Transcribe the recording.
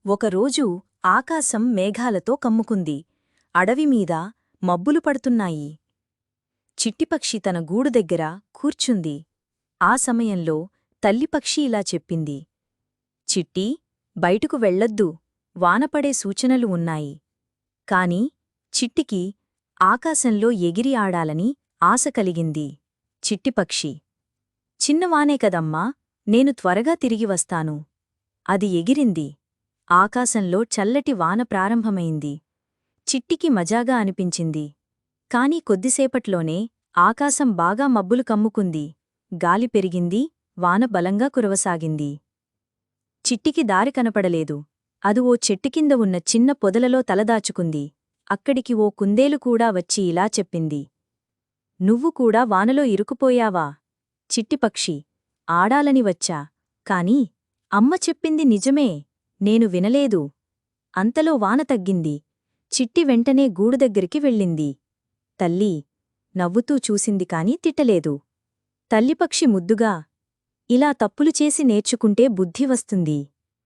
ఒకరోజు ఆకాశం మేఘాలతో కమ్ముకుంది. అడవిమీద మబ్బులు పడుతున్నాయి. చిట్టిపక్షి తన గూడు దగ్గర కూర్చుంది. ఆ సమయంలో తల్లిపక్షి ఇలా చెప్పింది. చిట్టీ, బయటకు వెళ్లొద్దు, వానపడే సూచనలు ఉన్నాయి. కాని చిట్టికి ఆకాశంలో ఎగిరి ఆడాలని ఆశ కలిగింది. చిట్టిపక్షి, చిన్నవానే కదమ్మా, నేను త్వరగా తిరిగి వస్తాను. అది ఎగిరింది. ఆకాశంలో చల్లటి వాన ప్రారంభమైంది. చిట్టికి మజాగా అనిపించింది. కాని కొద్దిసేపట్లోనే ఆకాశం బాగా మబ్బులు కమ్ముకుంది. గాలి పెరిగింది, వాన బలంగా కురవసాగింది. చిట్టికి దారి కనపడలేదు. అది ఓ చెట్టుకింద ఉన్న చిన్న పొదలలో తలదాచుకుంది. అక్కడికి ఓ కుందేలు కూడా వచ్చి ఇలా చెప్పింది. నువ్వు కూడా వానలో ఇరుకుపోయావా? చిట్టిపక్షి, ఆడాలని వచ్చా, కాని అమ్మ చెప్పింది నిజమే, నేను వినలేదు. అంతలో వాన తగ్గింది. చిట్టి వెంటనే గూడు దగ్గరికి వెళ్ళింది. తల్లి నవ్వుతూ చూసింది కాని తిట్టలేదు. తల్లిపక్షి ముద్దుగా, ఇలా తప్పులు చేసి నేర్చుకుంటే బుద్ధి వస్తుంది.